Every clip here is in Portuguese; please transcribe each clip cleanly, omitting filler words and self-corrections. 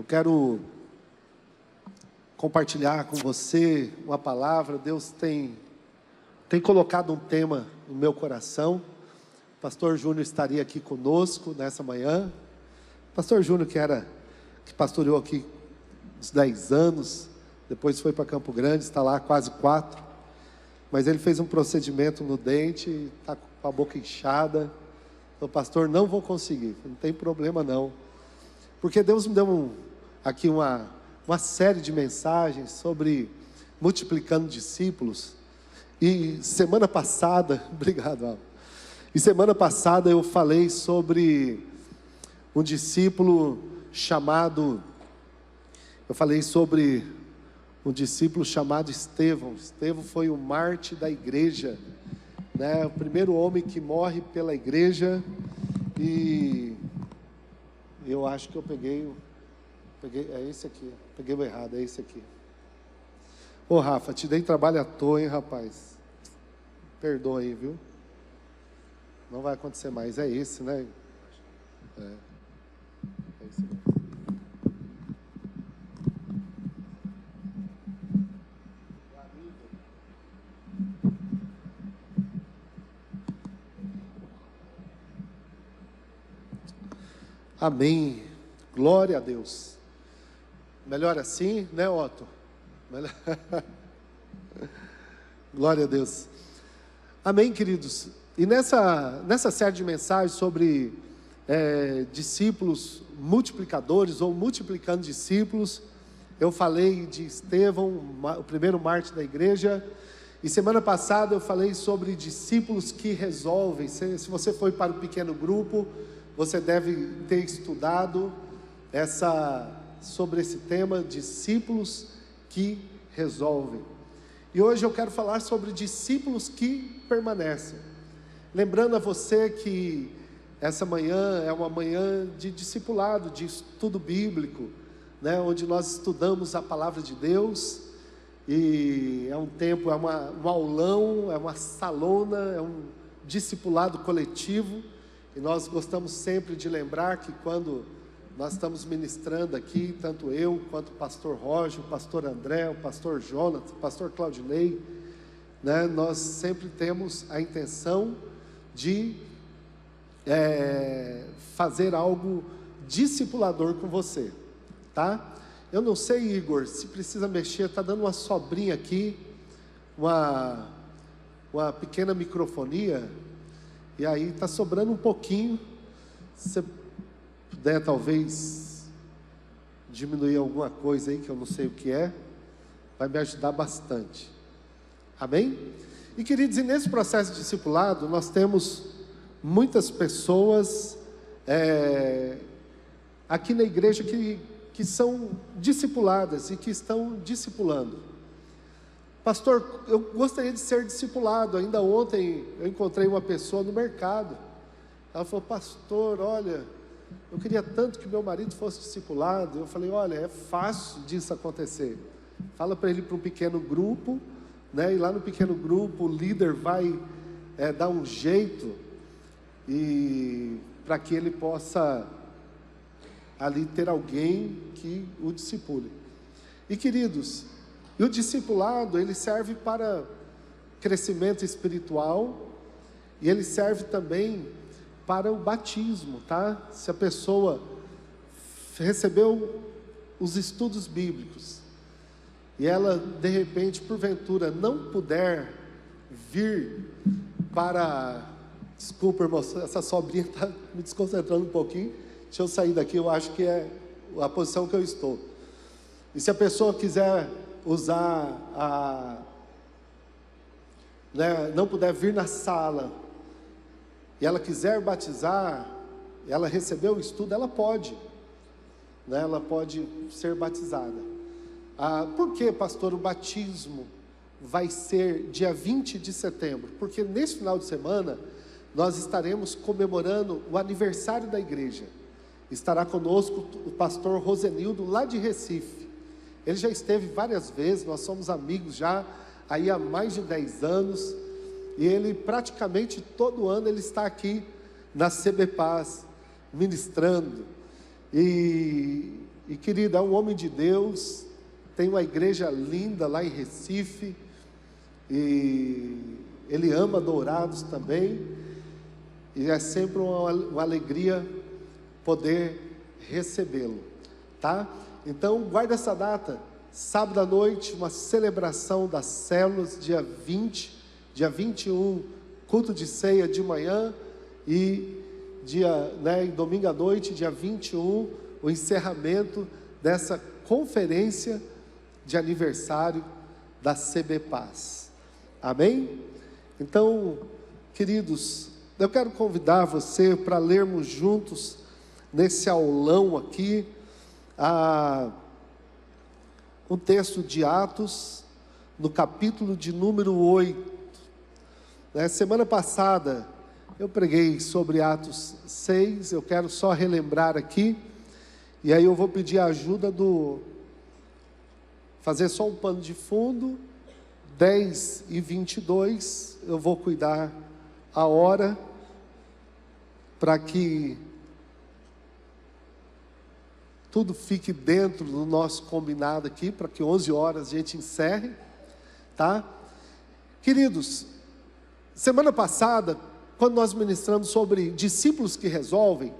quero compartilhar com você uma palavra. Deus tem colocado um tema no meu coração. O pastor Júnior estaria aqui conosco nessa manhã. O pastor Júnior que pastoreou aqui uns 10 anos, depois foi para Campo Grande, está lá há quase 4. Mas ele fez um procedimento no dente, está com a boca inchada. Então, pastor, não vou conseguir, não tem problema não. Porque Deus me deu aqui uma série de mensagens sobre multiplicando discípulos. E semana passada, obrigado, Alva. E semana passada eu falei sobre um discípulo chamado Estevão. Estevão foi o mártir da igreja, né? O primeiro homem que morre pela igreja. E eu acho que eu peguei, é esse aqui, peguei o errado, é esse aqui. Ô Rafa, te dei trabalho à toa, hein, rapaz? Perdoa aí, viu? Não vai acontecer mais, é esse, né? É esse aqui. Amém, glória a Deus. Melhor assim, né, Otto? Melhor... Glória a Deus. Amém, queridos. E nessa série de mensagens sobre discípulos multiplicadores ou multiplicando discípulos, eu falei de Estevão, o primeiro mártir da igreja. E semana passada eu falei sobre discípulos que resolvem. Se você foi para o pequeno grupo, você deve ter estudado sobre esse tema, discípulos que resolvem. E hoje eu quero falar sobre discípulos que permanecem. Lembrando a você que essa manhã é uma manhã de discipulado, de estudo bíblico, né, onde nós estudamos a palavra de Deus. E é um tempo, um aulão, é uma salona, é um discipulado coletivo. E nós gostamos sempre de lembrar que quando nós estamos ministrando aqui, tanto eu quanto o pastor Roger, o pastor André, o pastor Jonathan, o pastor Claudinei, né, nós sempre temos a intenção de fazer algo discipulador com você, tá? Eu não sei, Igor, se precisa mexer, está dando uma sobrinha aqui, uma pequena microfonia. E aí está sobrando um pouquinho. Se você puder talvez diminuir alguma coisa aí, que eu não sei o que é, vai me ajudar bastante. Amém? E queridos, e nesse processo de discipulado, nós temos muitas pessoas aqui na igreja que são discipuladas e que estão discipulando. Pastor, eu gostaria de ser discipulado. Ainda ontem eu encontrei uma pessoa no mercado. Ela falou: pastor, olha, eu queria tanto que meu marido fosse discipulado. Eu falei: olha, é fácil disso acontecer. Fala para ele ir para um pequeno grupo, né? E lá no pequeno grupo o líder vai dar um jeito e para que ele possa ali ter alguém que o discipule. E queridos, e o discipulado, ele serve para crescimento espiritual e ele serve também para o batismo, tá? Se a pessoa recebeu os estudos bíblicos e ela, de repente, porventura, não puder vir para... Desculpa, irmão, essa sobrinha está me desconcentrando um pouquinho. Deixa eu sair daqui, eu acho que é a posição que eu estou. E se a pessoa quiser usar não puder vir na sala e ela quiser batizar, ela recebeu o estudo, ela pode, né? Ela pode ser batizada. Por que, pastor, o batismo vai ser dia 20 de setembro? Porque nesse final de semana nós estaremos comemorando o aniversário da igreja. Estará conosco o pastor Rosenildo, lá de Recife. Ele já esteve várias vezes, nós somos amigos já aí há mais de 10 anos. E ele praticamente todo ano ele está aqui na CB Paz, ministrando. E E querido, é um homem de Deus, tem uma igreja linda lá em Recife, e ele ama Dourados também, e é sempre uma alegria poder recebê-lo, tá? Então guarda essa data, sábado à noite, uma celebração das células, dia 20, dia 21, culto de ceia de manhã, e domingo à noite, dia 21, o encerramento dessa conferência de aniversário da CB Paz. Amém? Então, queridos, eu quero convidar você para lermos juntos, nesse aulão aqui, um texto de Atos, no capítulo de número 8. Semana passada, eu preguei sobre Atos 6, eu quero só relembrar aqui, e aí eu vou pedir a ajuda fazer só um pano de fundo, 10 e 22, eu vou cuidar a hora, para que tudo fique dentro do nosso combinado aqui, para que 11 horas a gente encerre, tá? Queridos, semana passada, quando nós ministramos sobre discípulos que resolvem,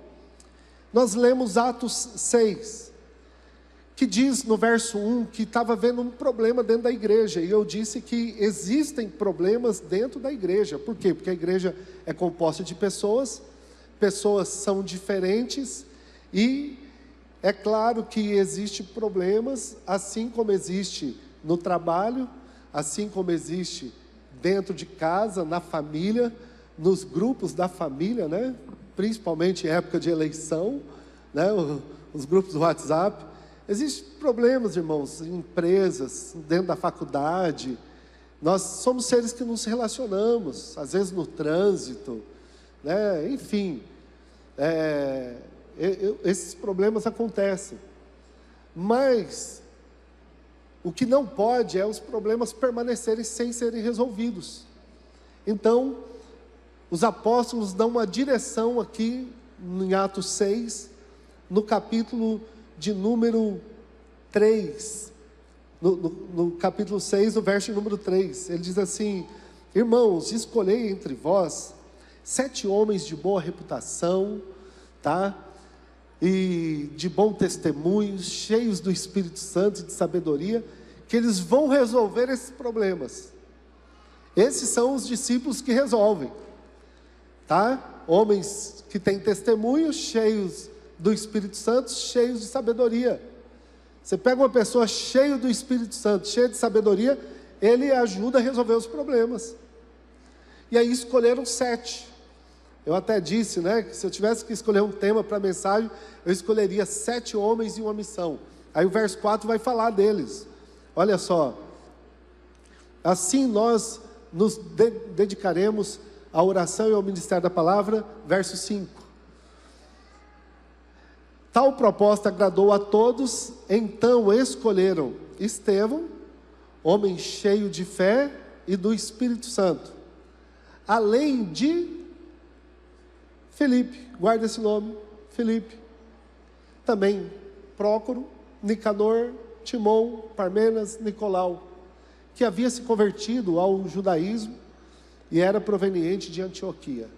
nós lemos Atos 6, que diz no verso 1, que estava havendo um problema dentro da igreja, e eu disse que existem problemas dentro da igreja. Por quê? Porque a igreja é composta de pessoas são diferentes, e é claro que existem problemas, assim como existe no trabalho, assim como existe dentro de casa, na família, nos grupos da família, né? Principalmente em época de eleição, né? Os grupos do WhatsApp. Existem problemas, irmãos, em empresas, dentro da faculdade. Nós somos seres que nos relacionamos, às vezes no trânsito, né? Enfim, esses problemas acontecem. Mas o que não pode é os problemas permanecerem sem serem resolvidos. Então, os apóstolos dão uma direção aqui em Atos 6, no capítulo de número 3, no capítulo 6, no verso número 3, ele diz assim: irmãos, escolhei entre vós 7 homens de boa reputação, tá? E de bom testemunho, cheios do Espírito Santo e de sabedoria, que eles vão resolver esses problemas. Esses são os discípulos que resolvem, tá? Homens que têm testemunho, cheios do Espírito Santo, cheios de sabedoria. Você pega uma pessoa cheia do Espírito Santo, cheia de sabedoria, ele ajuda a resolver os problemas. E aí escolheram 7. Eu até disse, né, que se eu tivesse que escolher um tema para a mensagem, eu escolheria 7 homens e uma missão. Aí o verso 4 vai falar deles. Olha só: assim nós nos dedicaremos à oração e ao ministério da palavra. Verso 5: tal proposta agradou a todos, então escolheram Estevão, homem cheio de fé e do Espírito Santo, além de Felipe, guarda esse nome, Felipe, também Prócoro, Nicanor, Timon, Parmenas, Nicolau, que havia se convertido ao judaísmo e era proveniente de Antioquia.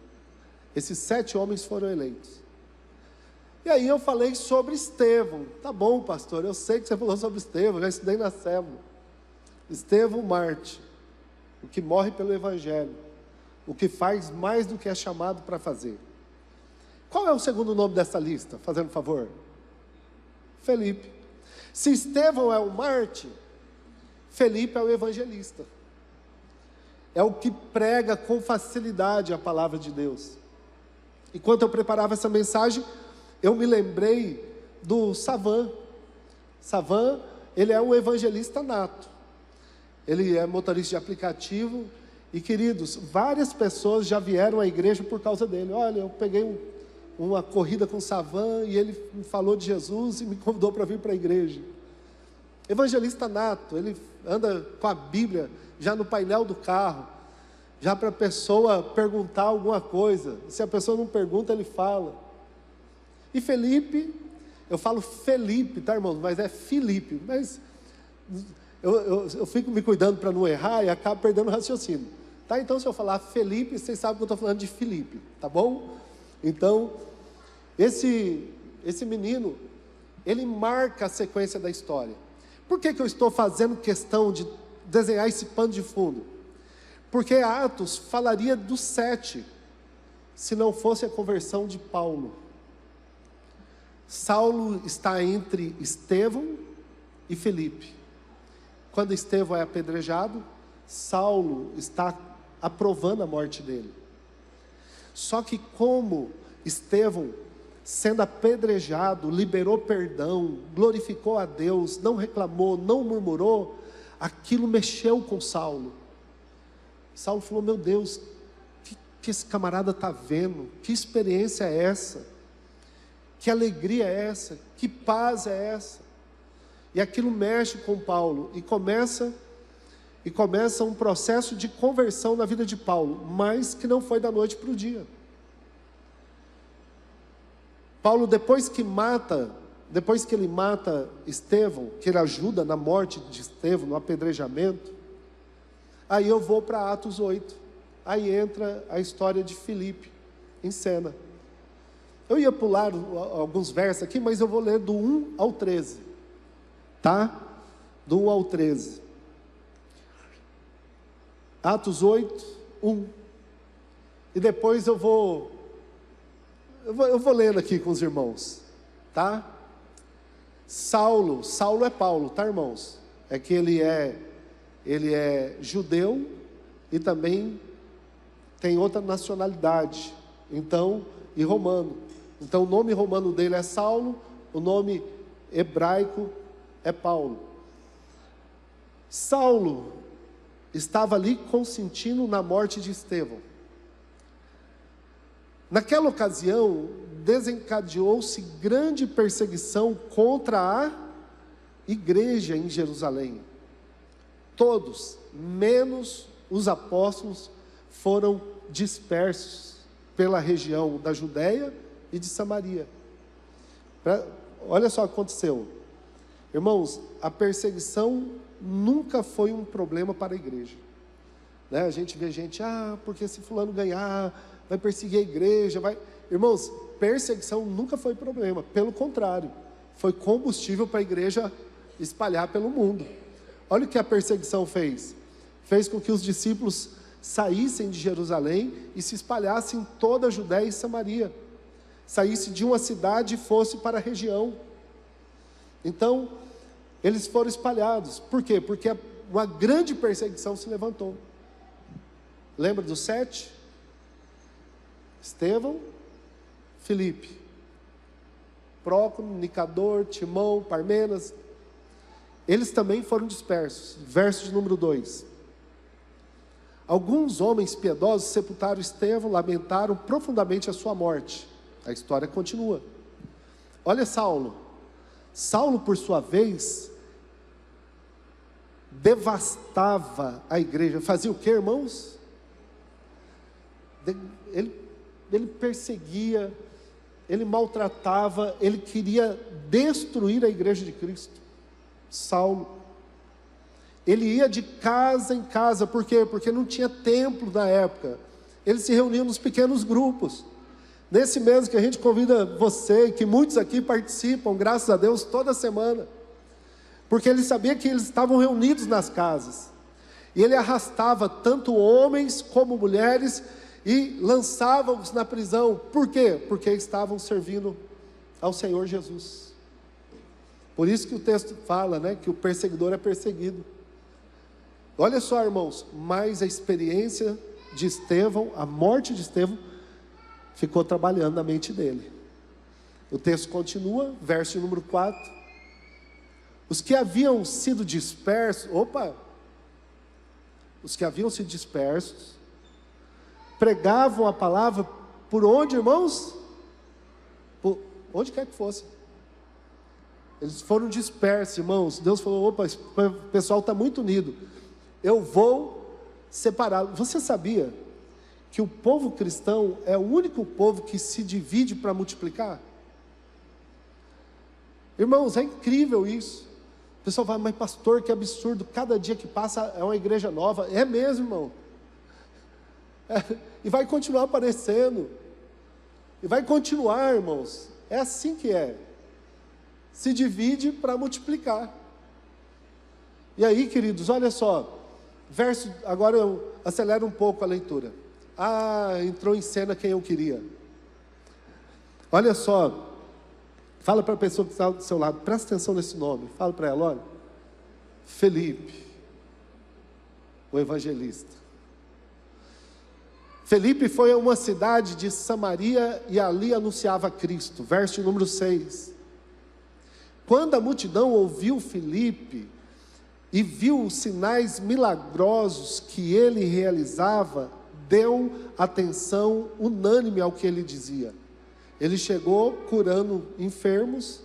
Esses 7 homens foram eleitos. E aí eu falei sobre Estevão. Tá bom, pastor, eu sei que você falou sobre Estevão, já estudei na célula. Estevão Marte, o que morre pelo Evangelho, o que faz mais do que é chamado para fazer. Qual é o segundo nome dessa lista, fazendo favor? Felipe. Se Estevão é o Marte, Felipe é o evangelista. É o que prega com facilidade a palavra de Deus. Enquanto eu preparava essa mensagem, eu me lembrei do Savan. Savan, ele é um evangelista nato. Ele é motorista de aplicativo. E queridos, várias pessoas já vieram à igreja por causa dele. Olha, eu peguei uma corrida com o Savan e ele me falou de Jesus e me convidou para vir para a igreja. Evangelista nato, ele anda com a Bíblia já no painel do carro, já para a pessoa perguntar alguma coisa. Se a pessoa não pergunta, ele fala. E Felipe Eu falo Felipe, tá, irmãos? Mas é Filipe. Mas eu fico me cuidando para não errar e acabo perdendo o raciocínio. Tá? Então, se eu falar Felipe, vocês sabem que eu estou falando de Filipe, tá bom? Então, esse menino, ele marca a sequência da história. Por que eu estou fazendo questão de desenhar esse pano de fundo? Porque Atos falaria dos 7, se não fosse a conversão de Paulo. Saulo está entre Estevão e Filipe. Quando Estevão é apedrejado, Saulo está aprovando a morte dele. Só que como Estevão, sendo apedrejado, liberou perdão, glorificou a Deus, não reclamou, não murmurou, aquilo mexeu com Saulo. Saulo falou: meu Deus, que esse camarada está vendo? Que experiência é essa? Que alegria é essa? Que paz é essa? E aquilo mexe com Paulo e começa um processo de conversão na vida de Paulo, mas que não foi da noite para o dia. Paulo, depois que ele mata Estevão, que ele ajuda na morte de Estevão, no apedrejamento, aí eu vou para Atos 8, aí entra a história de Filipe em cena. Eu ia pular alguns versos aqui, mas eu vou ler do 1 ao 13, tá? Do 1 ao 13. Atos 8, 1. E depois eu vou lendo aqui com os irmãos, tá? Saulo é Paulo, tá, irmãos? É que ele é judeu e também tem outra nacionalidade, então, e romano. Então o nome romano dele é Saulo, o nome hebraico é Paulo. Saulo estava ali consentindo na morte de Estevão. Naquela ocasião, desencadeou-se grande perseguição contra a igreja em Jerusalém. Todos, menos os apóstolos, foram dispersos pela região da Judéia e de Samaria. Olha só o que aconteceu. Irmãos, a perseguição nunca foi um problema para a igreja, né? A gente vê gente, porque se fulano ganhar, vai perseguir a igreja, vai... Irmãos, perseguição nunca foi problema, pelo contrário, foi combustível para a igreja espalhar pelo mundo. Olha o que a perseguição fez com que os discípulos saíssem de Jerusalém e se espalhassem em toda a Judéia e Samaria, saísse de uma cidade e fosse para a região. Então, eles foram espalhados. Por quê? Porque uma grande perseguição se levantou. Lembra dos 7? Estevão, Filipe, Prócono, Nicador, Timão, Parmenas. Eles também foram dispersos. Verso de número 2. Alguns homens piedosos sepultaram Estevão, lamentaram profundamente a sua morte. A história continua. Olha Saulo. Saulo, por sua vez, devastava a igreja. Fazia o que, irmãos? Ele perseguia, ele maltratava, ele queria destruir a igreja de Cristo. Saulo. Ele ia de casa em casa. Por quê? Porque não tinha templo na época. Ele se reunia nos pequenos grupos. Nesse mês que a gente convida você, que muitos aqui participam, graças a Deus, toda semana, porque ele sabia que eles estavam reunidos nas casas, e ele arrastava tanto homens como mulheres, e lançava-os na prisão. Por quê? Porque estavam servindo ao Senhor Jesus. Por isso que o texto fala, né, que o perseguidor é perseguido. Olha só, irmãos, mas a experiência de Estevão, a morte de Estevão, ficou trabalhando na mente dele. O texto continua, verso número 4. Os que haviam sido dispersos, os que haviam sido dispersos, pregavam a palavra por onde, irmãos? Por onde quer que fosse. Eles foram dispersos, irmãos. Deus falou: o pessoal está muito unido, eu vou separá-lo. Você sabia que o povo cristão é o único povo que se divide para multiplicar? Irmãos, é incrível isso. O pessoal fala, mas pastor, que absurdo, cada dia que passa é uma igreja nova. É mesmo, irmão. E vai continuar aparecendo. E vai continuar, irmãos. É assim que é. Se divide para multiplicar. E aí, queridos, olha só. Agora eu acelero um pouco a leitura. Entrou em cena quem eu queria. Olha só. Fala para a pessoa que está do seu lado, presta atenção nesse nome. Fala para ela, olha. Felipe, o evangelista. Felipe foi a uma cidade de Samaria e ali anunciava Cristo. Verso número 6. Quando a multidão ouviu Felipe e viu os sinais milagrosos que ele realizava, deu atenção unânime ao que ele dizia. Ele chegou curando enfermos,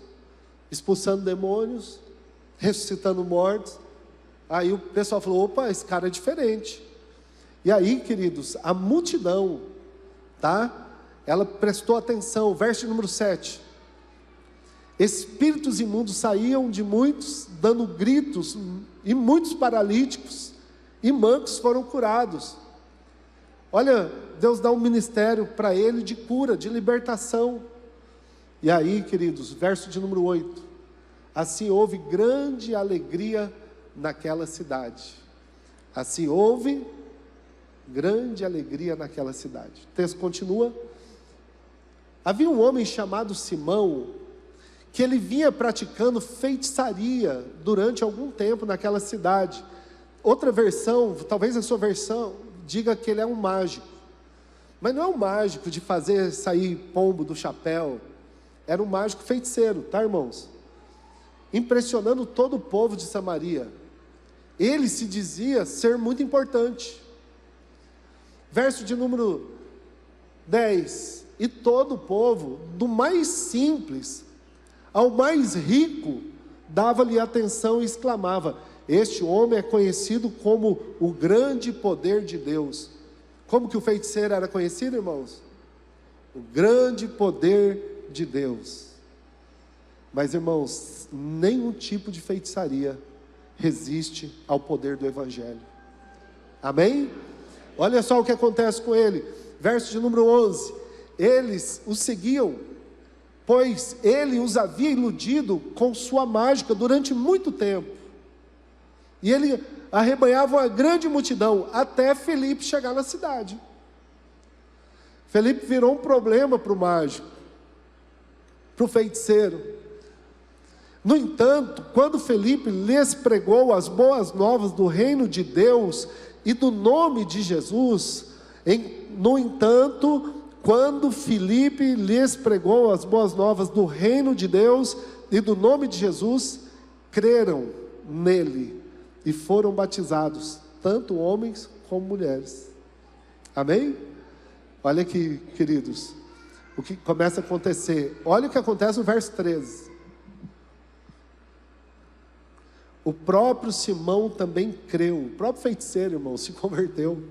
expulsando demônios, ressuscitando mortos. Aí o pessoal falou, opa, esse cara é diferente. E aí, queridos, a multidão, tá? Ela prestou atenção, verso número 7. Espíritos imundos saíam de muitos, dando gritos, e muitos paralíticos e mancos foram curados. Olha, Deus dá um ministério para ele de cura, de libertação. E aí, queridos, verso de número 8. Assim houve grande alegria naquela cidade. Assim houve grande alegria naquela cidade. O texto continua. Havia um homem chamado Simão, que ele vinha praticando feitiçaria durante algum tempo naquela cidade. Outra versão, talvez a sua versão, diga que ele é um mágico. Mas não é um mágico de fazer sair pombo do chapéu. Era um mágico feiticeiro, tá, irmãos? Impressionando todo o povo de Samaria. Ele se dizia ser muito importante. Verso de número 10. E todo o povo, do mais simples ao mais rico, dava-lhe atenção e exclamava: este homem é conhecido como o grande poder de Deus. Como que o feiticeiro era conhecido, irmãos? O grande poder de Deus. Mas, irmãos, nenhum tipo de feitiçaria resiste ao poder do Evangelho. Amém? Olha só o que acontece com ele. Verso de número 11. Eles o seguiam, pois ele os havia iludido com sua mágica durante muito tempo. E ele arrebanhava uma grande multidão, até Felipe chegar na cidade. Felipe virou um problema para o mágico, para o feiticeiro. No entanto, quando Felipe lhes pregou as boas novas do reino de Deus e do nome de Jesus, quando Felipe lhes pregou as boas novas do reino de Deus e do nome de Jesus, creram nele e foram batizados, tanto homens como mulheres. Amém? Olha aqui, queridos, o que começa a acontecer. Olha o que acontece no verso 13. O próprio Simão também creu. O próprio feiticeiro, irmão, se converteu.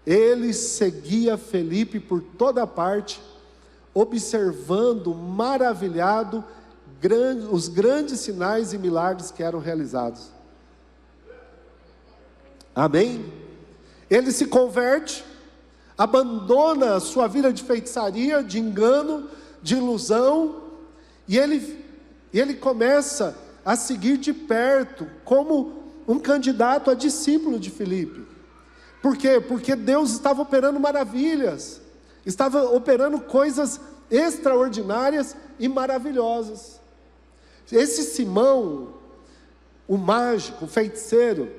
Ele seguia Felipe por toda parte, observando, maravilhado, os grandes sinais e milagres que eram realizados. Amém? Ele se converte, abandona a sua vida de feitiçaria, de engano, de ilusão, e ele começa a seguir de perto, como um candidato a discípulo de Filipe. Por quê? Porque Deus estava operando maravilhas, estava operando coisas extraordinárias e maravilhosas. Esse Simão, o mágico, o feiticeiro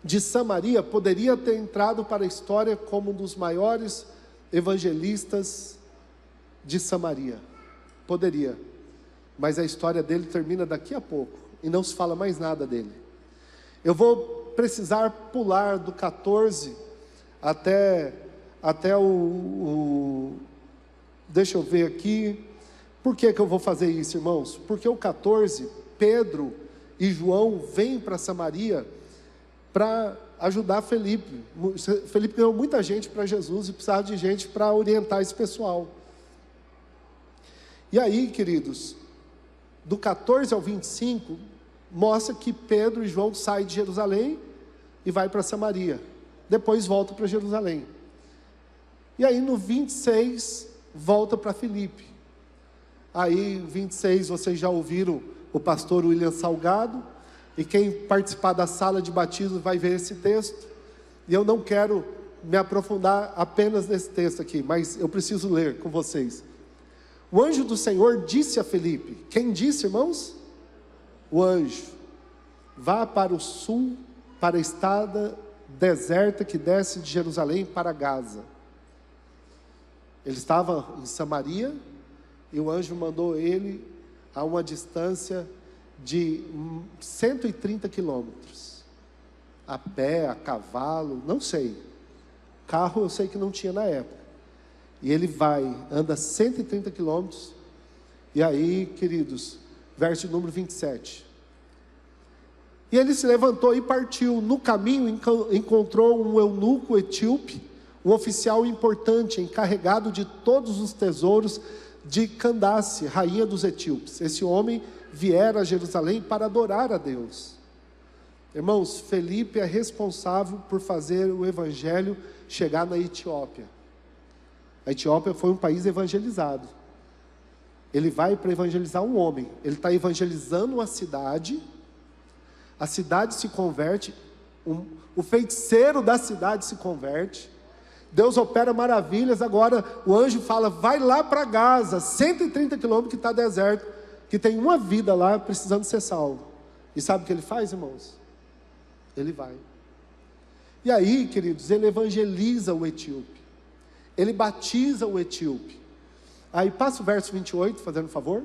de Samaria, poderia ter entrado para a história como um dos maiores evangelistas de Samaria. Poderia. Mas a história dele termina daqui a pouco, e não se fala mais nada dele. Eu vou precisar pular do 14 até deixa eu ver aqui. Por que eu vou fazer isso, irmãos? Porque o 14, Pedro e João vêm para Samaria para ajudar Felipe. Felipe ganhou muita gente para Jesus e precisava de gente para orientar esse pessoal. E aí, queridos, do 14 ao 25, mostra que Pedro e João saem de Jerusalém e vai para Samaria. Depois volta para Jerusalém. E aí no 26, volta para Filipe. Aí 26, vocês já ouviram o pastor William Salgado, e quem participar da sala de batismo vai ver esse texto. E eu não quero me aprofundar apenas nesse texto aqui, mas eu preciso ler com vocês. O anjo do Senhor disse a Filipe, quem disse, irmãos? O anjo, vá para o sul, para a estrada deserta que desce de Jerusalém para Gaza. Ele estava em Samaria, e o anjo mandou ele a uma distância de 130 quilômetros, a pé, a cavalo, não sei, carro eu sei que não tinha na época, e ele anda 130 quilômetros, e aí, queridos, verso número 27, e ele se levantou e partiu. No caminho encontrou um eunuco etíope, um oficial importante, encarregado de todos os tesouros de Candace, rainha dos etíopes. Esse homem viera a Jerusalém para adorar a Deus. Irmãos, Felipe é responsável por fazer o evangelho chegar na Etiópia. A Etiópia foi um país evangelizado. Ele vai para evangelizar um homem. Ele está evangelizando uma cidade. A cidade se converte. O feiticeiro da cidade se converte. Deus opera maravilhas. Agora o anjo fala, vai lá para Gaza, 130 quilômetros, que está deserto, que tem uma vida lá precisando ser salvo. E sabe o que ele faz, irmãos? Ele vai. E aí, queridos, ele evangeliza o etíope. Ele batiza o etíope. Aí passa o verso 28, fazendo favor.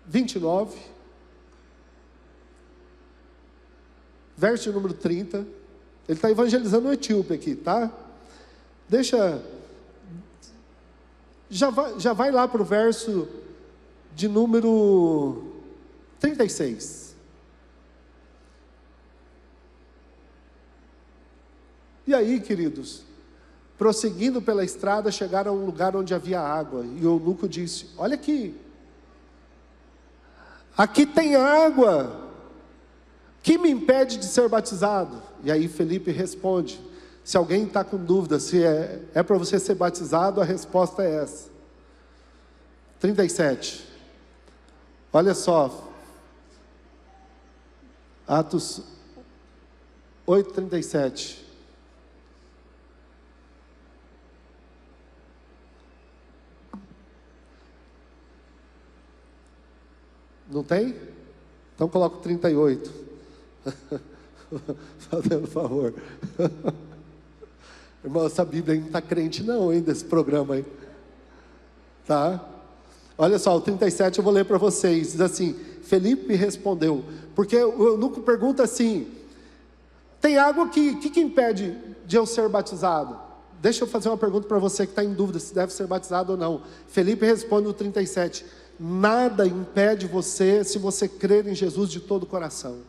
29. Verso número 30. Ele está evangelizando o etíope aqui, tá? Já vai lá para o verso de número 36. E aí, queridos, prosseguindo pela estrada, chegaram a um lugar onde havia água. E o eunuco disse, olha aqui tem água, que me impede de ser batizado? E aí Felipe responde, se alguém está com dúvida se é para você ser batizado, a resposta é essa. 37, olha só, Atos 8:37. Não tem? Então coloca o 38. Fazendo favor. Irmão, essa Bíblia aí não está crente não, hein, desse programa aí. Tá? Olha só, o 37 eu vou ler para vocês. Diz assim, Felipe respondeu, porque o eunuco pergunta assim, tem água aqui, o que impede de eu ser batizado? Deixa eu fazer uma pergunta para você que está em dúvida se deve ser batizado ou não. Felipe responde no 37, nada impede você, se você crer em Jesus de todo o coração.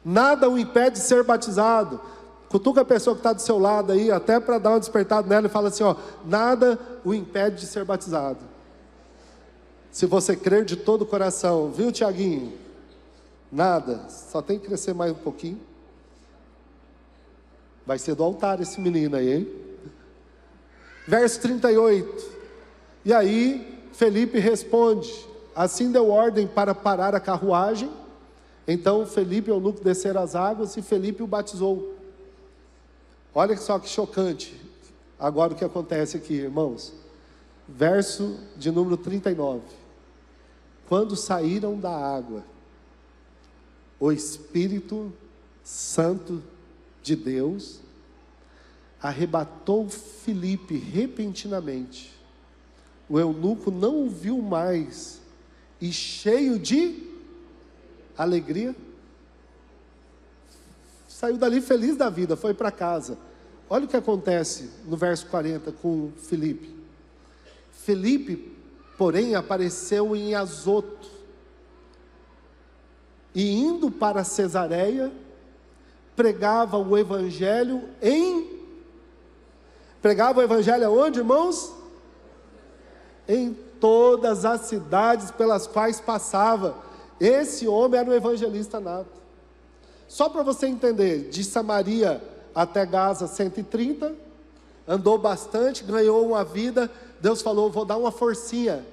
Nada o impede de ser batizado. Cutuca a pessoa que está do seu lado aí, até para dar uma despertada nela, e fala assim, ó, nada o impede de ser batizado. Se você crer de todo o coração, viu, Tiaguinho? Nada, só tem que crescer mais um pouquinho. Vai ser do altar esse menino aí, hein? Verso 38. E aí Felipe responde, assim deu ordem para parar a carruagem. Então Felipe e o eunuco desceram as águas e Felipe o batizou. Olha só que chocante agora o que acontece aqui, irmãos. Verso de número 39. Quando saíram da água, o Espírito Santo de Deus arrebatou Felipe repentinamente. O eunuco não o viu mais, e cheio de alegria, saiu dali feliz da vida, foi para casa. Olha o que acontece no verso 40 com Felipe. Felipe, porém, apareceu em Azoto, e indo para Cesareia, pregava o evangelho aonde, irmãos? em todas as cidades pelas quais passava. Esse homem era um evangelista nato. Só para você entender, de Samaria até Gaza 130, andou bastante, ganhou uma vida. Deus falou, vou dar uma forcinha.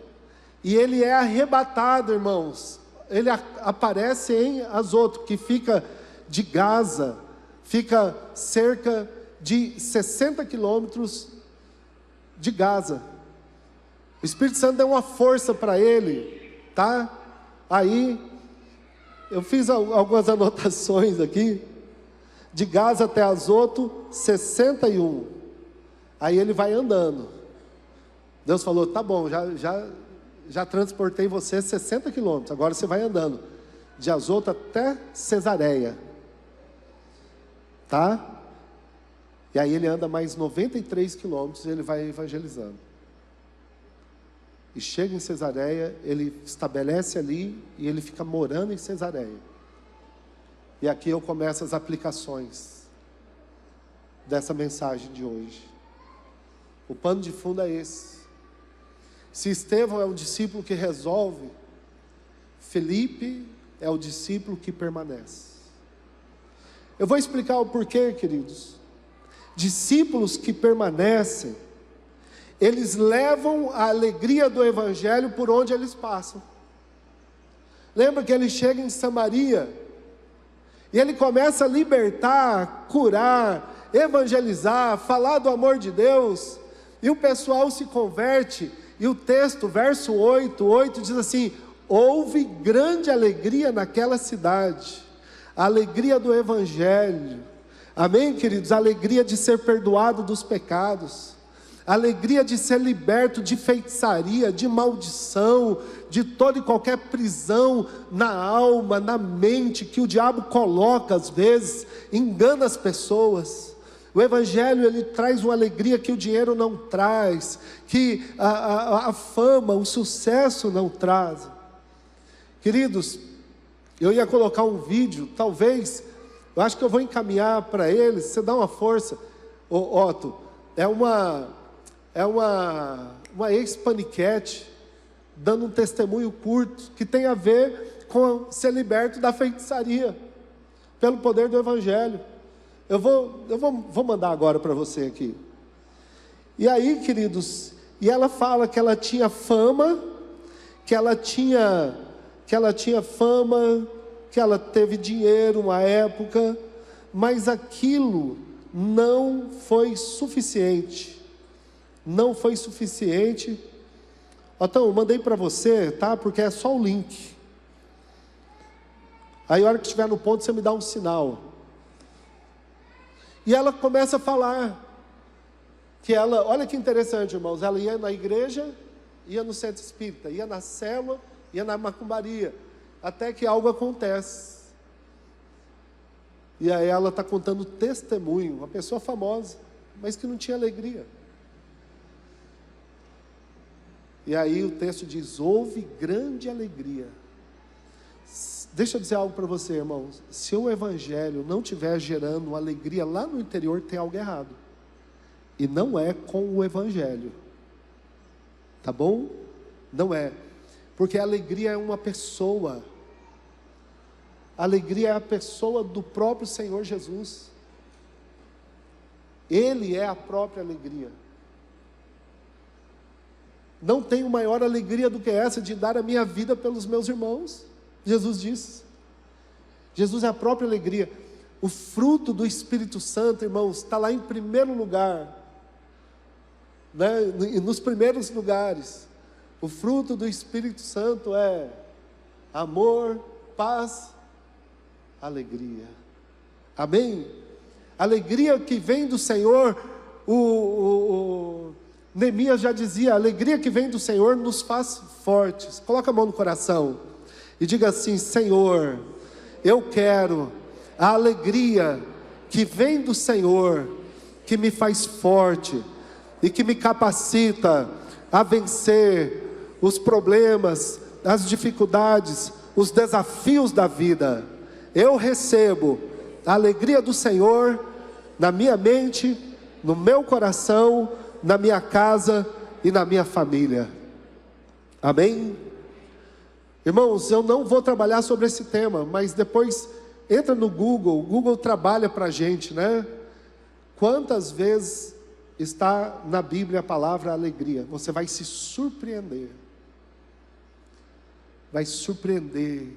E ele é arrebatado, irmãos. Ele aparece em Azoto, que fica de Gaza, fica cerca de 60 quilômetros de Gaza. O Espírito Santo deu uma força para ele, tá? Aí, eu fiz algumas anotações aqui. De Gaza até Azoto, 61. Aí ele vai andando. Deus falou, tá bom, já transportei você 60 quilômetros, agora você vai andando. De Azoto até Cesareia. Tá? E aí ele anda mais 93 quilômetros e ele vai evangelizando. E chega em Cesareia, ele estabelece ali e ele fica morando em Cesareia. E aqui eu começo as aplicações dessa mensagem de hoje. O pano de fundo é esse. Se Estevão é um discípulo que resolve, Felipe é o discípulo que permanece. Eu vou explicar o porquê, queridos. Discípulos que permanecem, eles levam a alegria do Evangelho por onde eles passam. Lembra que ele chega em Samaria, e ele começa a libertar, curar, evangelizar, falar do amor de Deus, e o pessoal se converte, e o texto, verso 8 diz assim, houve grande alegria naquela cidade, a alegria do Evangelho, amém, queridos? A alegria de ser perdoado dos pecados, a alegria de ser liberto de feitiçaria, de maldição, de toda e qualquer prisão na alma, na mente, que o diabo coloca às vezes, engana as pessoas. O Evangelho, ele traz uma alegria que o dinheiro não traz, que a fama, o sucesso não traz. Queridos, eu ia colocar um vídeo, talvez, eu acho que eu vou encaminhar para eles, você dá uma força. Otto, é uma ex-paniquete, dando um testemunho curto, que tem a ver com ser liberto da feitiçaria, pelo poder do Evangelho. Eu vou mandar agora para você aqui. E aí, queridos, e ela fala que ela tinha fama, que ela teve dinheiro uma época, mas aquilo não foi suficiente. Não foi suficiente. Então, eu mandei para você, tá? Porque é só o link. Aí, a hora que estiver no ponto, você me dá um sinal. E ela começa a falar que ela, olha que interessante, irmãos, ela ia na igreja, ia no centro espírita, ia na célula, ia na macumbaria, até que algo acontece. E aí ela está contando testemunho, uma pessoa famosa, mas que não tinha alegria. E aí o texto diz, houve grande alegria. Deixa eu dizer algo para você, irmãos. Se o Evangelho não estiver gerando uma alegria lá no interior, tem algo errado. E não é com o Evangelho. Tá bom? Não é. Porque a alegria é uma pessoa. A alegria é a pessoa do próprio Senhor Jesus. Ele é a própria alegria. Não tenho maior alegria do que essa de dar a minha vida pelos meus irmãos. Jesus disse. Jesus é a própria alegria. O fruto do Espírito Santo, irmãos, está lá em primeiro lugar, né? Nos primeiros lugares. O fruto do Espírito Santo é amor, paz, alegria. Amém? Alegria que vem do Senhor. Neemias já dizia, a alegria que vem do Senhor nos faz fortes. Coloca a mão no coração e diga assim, Senhor, eu quero a alegria que vem do Senhor, que me faz forte e que me capacita a vencer os problemas, as dificuldades, os desafios da vida. Eu recebo a alegria do Senhor na minha mente, no meu coração, na minha casa e na minha família. Amém? Irmãos, eu não vou trabalhar sobre esse tema, mas depois entra no Google. O Google trabalha para a gente, né? Quantas vezes está na Bíblia a palavra alegria? Você vai se surpreender. Vai surpreender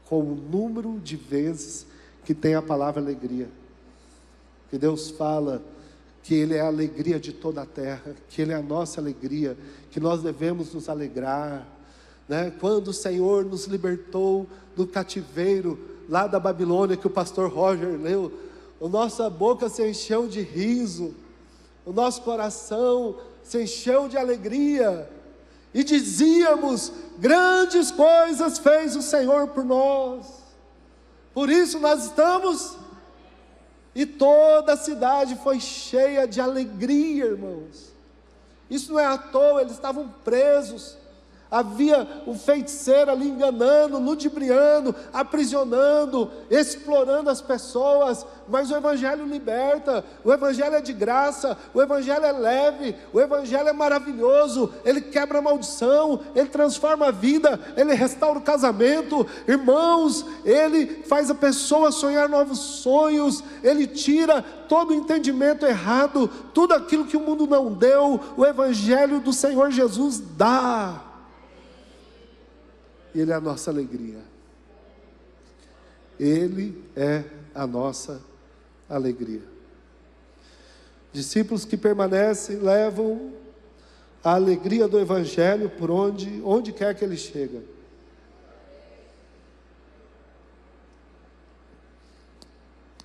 com o número de vezes que tem a palavra alegria. Que Deus fala que Ele é a alegria de toda a terra, que Ele é a nossa alegria, que nós devemos nos alegrar, né? Quando o Senhor nos libertou do cativeiro lá da Babilônia, que o pastor Roger leu, a nossa boca se encheu de riso, o nosso coração se encheu de alegria, e dizíamos: grandes coisas fez o Senhor por nós. Por isso nós estamos, e toda a cidade foi cheia de alegria, irmãos. Isso não é à toa, eles estavam presos. Havia um feiticeiro ali enganando, ludibriando, aprisionando, explorando as pessoas, mas o Evangelho liberta, o Evangelho é de graça, o Evangelho é leve, o Evangelho é maravilhoso, ele quebra a maldição, ele transforma a vida, ele restaura o casamento, irmãos, ele faz a pessoa sonhar novos sonhos, ele tira todo o entendimento errado, tudo aquilo que o mundo não deu, o Evangelho do Senhor Jesus dá. Ele é a nossa alegria. Ele é a nossa alegria. Discípulos que permanecem levam a alegria do Evangelho por onde quer que ele chega.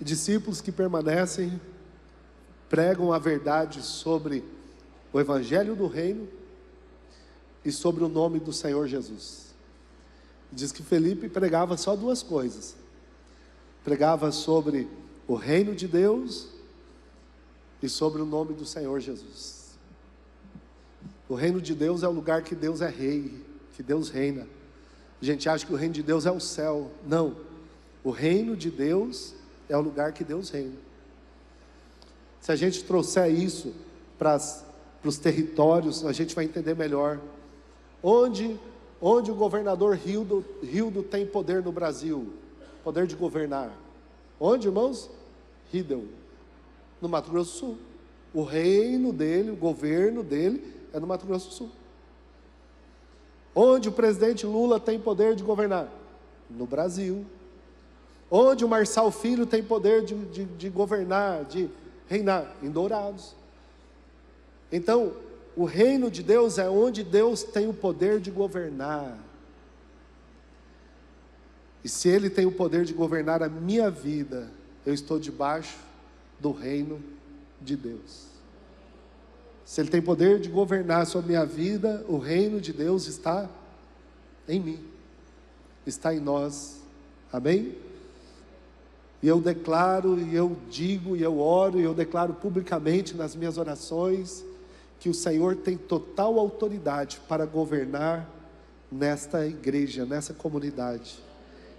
Discípulos que permanecem pregam a verdade sobre o Evangelho do Reino e sobre o nome do Senhor Jesus. Diz que Felipe pregava só duas coisas: pregava sobre o reino de Deus e sobre o nome do Senhor Jesus. O reino de Deus é o lugar que Deus é rei, que Deus reina. A gente acha que o reino de Deus é o céu. Não, o reino de Deus é o lugar que Deus reina. Se a gente trouxer isso para os territórios, a gente vai entender melhor. Onde o governador Hildo tem poder no Brasil, poder de governar? Onde, irmãos? Ridel, no Mato Grosso do Sul. O reino dele, o governo dele é no Mato Grosso do Sul. Onde o presidente Lula tem poder de governar? No Brasil. Onde o Marçal Filho tem poder de governar, de reinar? Em Dourados. Então, o reino de Deus é onde Deus tem o poder de governar. E se Ele tem o poder de governar a minha vida, eu estou debaixo do reino de Deus. Se Ele tem poder de governar sobre a minha vida, o reino de Deus está em mim, está em nós. Amém? E eu declaro, e eu digo, e eu oro, e eu declaro publicamente nas minhas orações, que o Senhor tem total autoridade para governar nesta igreja, nessa comunidade.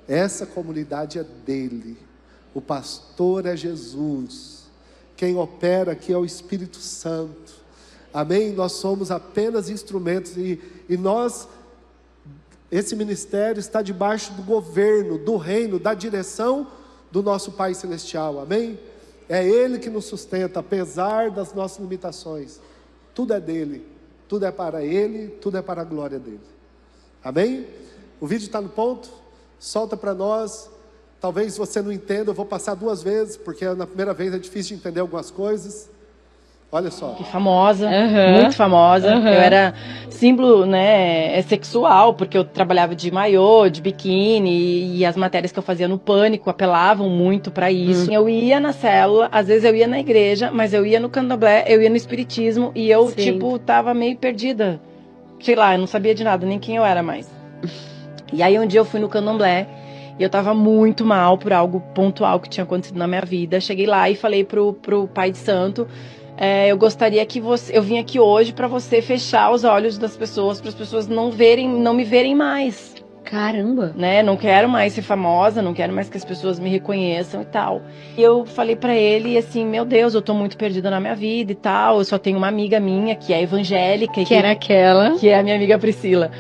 Essa comunidade é dele. O pastor é Jesus. Quem opera aqui é o Espírito Santo. Amém? Nós somos apenas instrumentos e nós, esse ministério está debaixo do governo, do reino, da direção do nosso Pai Celestial. Amém? É Ele que nos sustenta, apesar das nossas limitações. Tudo é dele, tudo é para ele, tudo é para a glória dele. Amém? O vídeo está no ponto? Solta para nós. Talvez você não entenda, eu vou passar duas vezes, porque na primeira vez é difícil de entender algumas coisas. Olha só. Famosa, muito famosa. Eu era símbolo, né, sexual, porque eu trabalhava de maiô, de biquíni, e as matérias que eu fazia no Pânico apelavam muito para isso. Eu ia na célula, às vezes eu ia na igreja, mas eu ia no candomblé, eu ia no espiritismo, e eu, tava meio perdida. Sei lá, eu não sabia de nada, nem quem eu era mais. E aí um dia eu fui no candomblé, e eu tava muito mal por algo pontual que tinha acontecido na minha vida. Cheguei lá e falei pro pai de santo: eu gostaria que eu vim aqui hoje para você fechar os olhos das pessoas, para as pessoas não me verem mais. Caramba! Né? Não quero mais ser famosa, não quero mais que as pessoas me reconheçam e tal. E eu falei pra ele assim, meu Deus, eu tô muito perdida na minha vida e tal. Eu só tenho uma amiga minha que é evangélica. Que era aquela. Que é a minha amiga Priscila.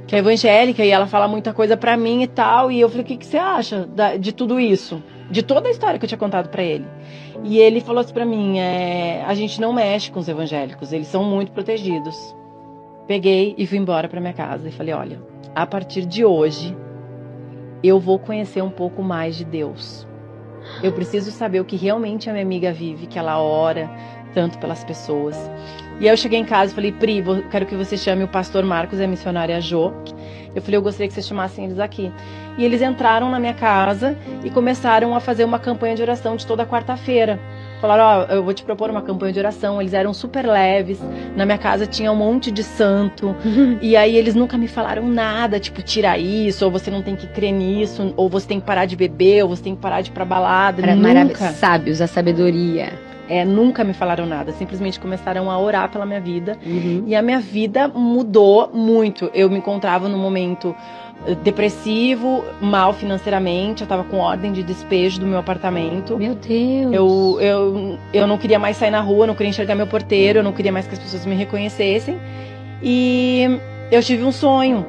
Que é evangélica e ela fala muita coisa pra mim e tal. E eu falei, o que você acha de tudo isso? De toda a história que eu tinha contado pra ele. E ele falou assim pra mim, a gente não mexe com os evangélicos, eles são muito protegidos. Peguei e fui embora pra minha casa e falei, olha, a partir de hoje, eu vou conhecer um pouco mais de Deus. Eu preciso saber o que realmente a minha amiga vive, que ela ora tanto pelas pessoas. E aí eu cheguei em casa e falei, Pri, quero que você chame o pastor Marcos e a missionária Jo. Eu falei, eu gostaria que vocês chamassem eles aqui. E eles entraram na minha casa e começaram a fazer uma campanha de oração de toda quarta-feira. Falaram, eu vou te propor uma campanha de oração. Eles eram super leves. Na minha casa tinha um monte de santo. E aí eles nunca me falaram nada, tipo, tira isso, ou você não tem que crer nisso, ou você tem que parar de beber, ou você tem que parar de ir pra balada. Nunca. Sábios, a sabedoria. Nunca me falaram nada, simplesmente começaram a orar pela minha vida. E a minha vida mudou muito. Eu me encontrava num momento depressivo, mal financeiramente, eu tava com ordem de despejo do meu apartamento. Meu Deus! Eu não queria mais sair na rua, não queria enxergar meu porteiro, eu não queria mais que as pessoas me reconhecessem. E eu tive um sonho.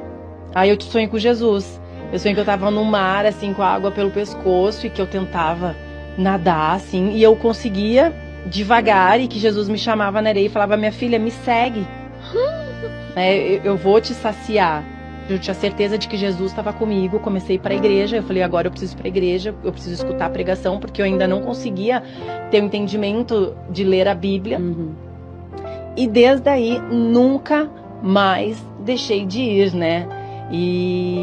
Aí eu sonhei com Jesus. Eu sonhei que eu tava no mar, assim, com a água pelo pescoço e que eu tentava nadar, assim, e eu conseguia devagar e que Jesus me chamava na areia e falava, minha filha, me segue. Eu vou te saciar. Eu tinha certeza de que Jesus estava comigo, comecei para a igreja, eu falei, agora eu preciso ir para a igreja, eu preciso escutar a pregação, porque eu ainda não conseguia ter o entendimento de ler a Bíblia. E desde aí, nunca mais deixei de ir, né? E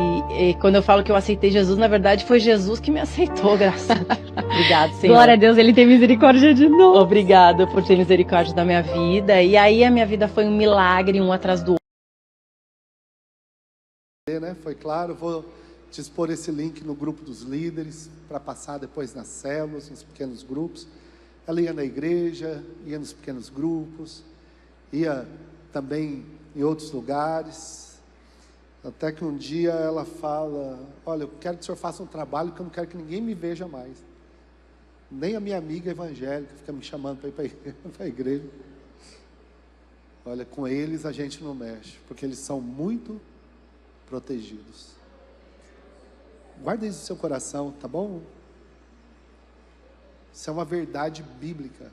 quando eu falo que eu aceitei Jesus, na verdade foi Jesus que me aceitou, graças a Deus. Obrigado, Senhor. Glória a Deus, Ele tem misericórdia de nós. Obrigada por ter misericórdia da minha vida. E aí a minha vida foi um milagre, um atrás do outro. Foi claro, vou te expor esse link no grupo dos líderes, para passar depois nas células, nos pequenos grupos. Ela ia na igreja, ia nos pequenos grupos, ia também em outros lugares. Até que um dia ela fala, olha, eu quero que o senhor faça um trabalho que eu não quero que ninguém me veja mais. Nem a minha amiga evangélica fica me chamando para ir para a igreja. Olha, com eles a gente não mexe, porque eles são muito protegidos. Guarda isso no seu coração, tá bom? Isso é uma verdade bíblica.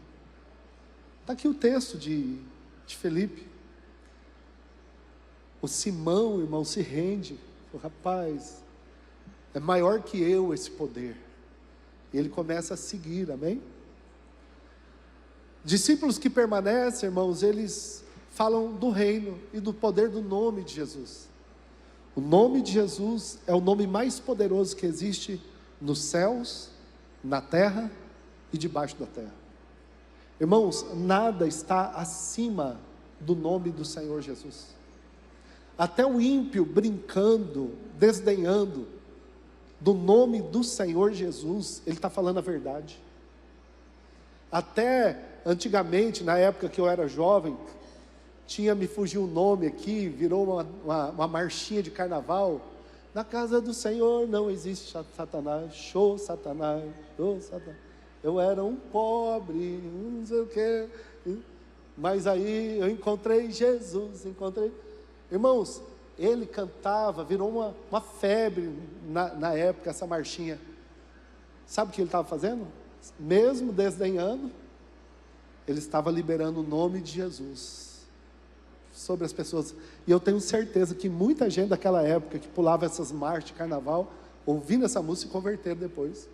Está aqui o texto de Felipe. O Simão, irmão, se rende. O rapaz, é maior que eu esse poder. E ele começa a seguir, amém? Discípulos que permanecem, irmãos, eles falam do reino e do poder do nome de Jesus. O nome de Jesus é o nome mais poderoso que existe nos céus, na terra e debaixo da terra. Irmãos, nada está acima do nome do Senhor Jesus. Até o ímpio brincando, desdenhando do nome do Senhor Jesus, ele está falando a verdade. Até antigamente, na época que eu era jovem, me fugiu o nome aqui, virou uma marchinha de carnaval. Na casa do Senhor não existe Satanás, show Satanás, show Satanás. Eu era um pobre, não sei o que, mas aí eu encontrei Jesus, Irmãos, ele cantava, virou uma febre na época, essa marchinha. Sabe o que ele estava fazendo? Mesmo desdenhando, ele estava liberando o nome de Jesus sobre as pessoas. E eu tenho certeza que muita gente daquela época que pulava essas marchas de carnaval, ouvindo essa música, se converteram depois.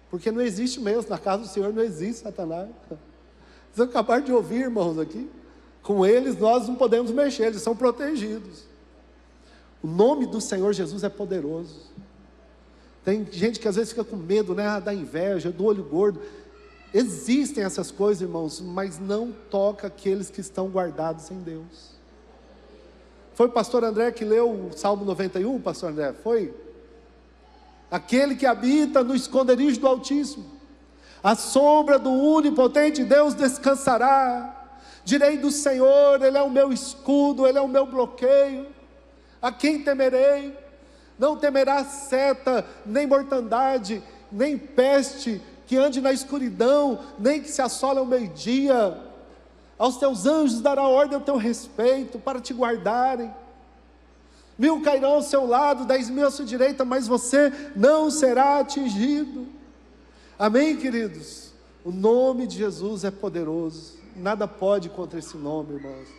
Porque não existe mesmo, na casa do Senhor não existe Satanás. Vocês acabaram de ouvir, irmãos, aqui. Com eles nós não podemos mexer, eles são protegidos. O nome do Senhor Jesus é poderoso. Tem gente que às vezes fica com medo, né, da inveja, do olho gordo. Existem essas coisas, irmãos, mas não toca aqueles que estão guardados em Deus. Foi o pastor André que leu o Salmo 91, pastor André? Foi? Aquele que habita no esconderijo do Altíssimo, a sombra do onipotente Deus descansará. Direi do Senhor, Ele é o meu escudo, Ele é o meu bloqueio. A quem temerei? Não temerá seta, nem mortandade, nem peste, que ande na escuridão, nem que se assole ao meio-dia. Aos teus anjos dará ordem ao teu respeito, para te guardarem. 1000 cairão ao seu lado, 10.000 à sua direita, mas você não será atingido. Amém, queridos? O nome de Jesus é poderoso. Nada pode contra esse nome, irmãos.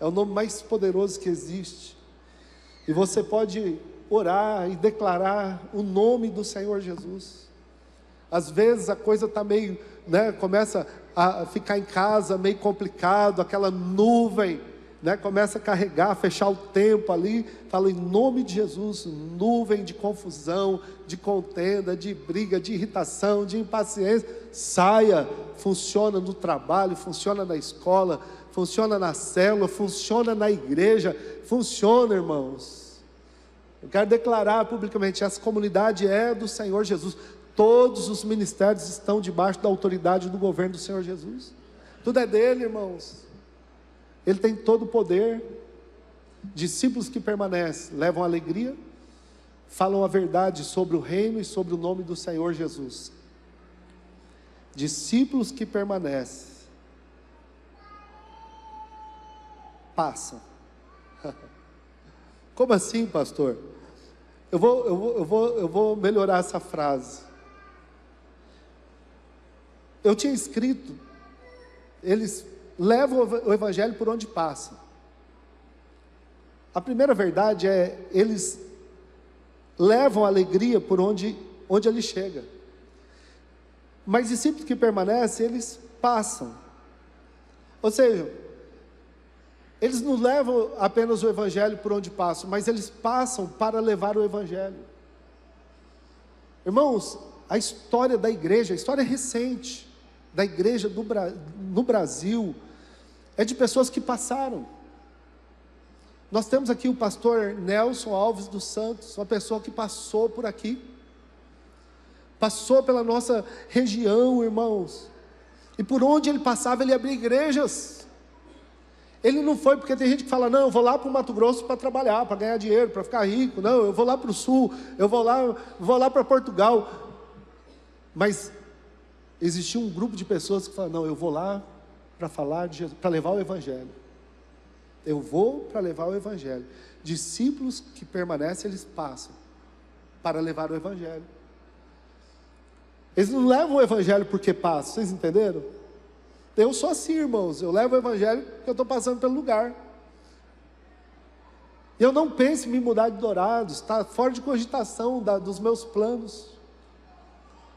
É o nome mais poderoso que existe. E você pode orar e declarar o nome do Senhor Jesus. Às vezes a coisa está meio, começa a ficar em casa meio complicado, aquela nuvem, começa a carregar, fechar o tempo ali. Fala em nome de Jesus, nuvem de confusão, de contenda, de briga, de irritação, de impaciência, saia. Funciona no trabalho, funciona na escola, funciona na célula, funciona na igreja, funciona, irmãos. Eu quero declarar publicamente, essa comunidade é do Senhor Jesus. Todos os ministérios estão debaixo da autoridade do governo do Senhor Jesus. Tudo é dele, irmãos. Ele tem todo o poder. Discípulos que permanecem, levam alegria, falam a verdade sobre o reino e sobre o nome do Senhor Jesus. Discípulos que permanecem, passam. Como assim, pastor? Eu vou melhorar essa frase. Eu tinha escrito, eles levam o evangelho por onde passam. A primeira verdade é, eles levam a alegria por onde ele chega. Mas discípulos que permanecem, eles passam. Ou seja, eles não levam apenas o evangelho por onde passam, mas eles passam para levar o evangelho. Irmãos, a história da igreja, a história recente da igreja no Brasil, é de pessoas que passaram. Nós temos aqui o pastor Nelson Alves dos Santos, uma pessoa que passou por aqui, passou pela nossa região, irmãos, e por onde ele passava, ele abria igrejas. Ele não foi, porque tem gente que fala, não, eu vou lá para o Mato Grosso para trabalhar, para ganhar dinheiro, para ficar rico, não, eu vou lá para o sul, eu vou lá para Portugal. Mas existia um grupo de pessoas que falaram, não, eu vou lá para falar de Jesus, para levar o evangelho. Eu vou para levar o evangelho. Discípulos que permanecem, eles passam para levar o evangelho. Eles não levam o evangelho porque passam, vocês entenderam? Eu sou assim, irmãos, eu levo o evangelho porque eu estou passando pelo lugar. Eu não penso em me mudar de Dourados, está fora de cogitação dos meus planos.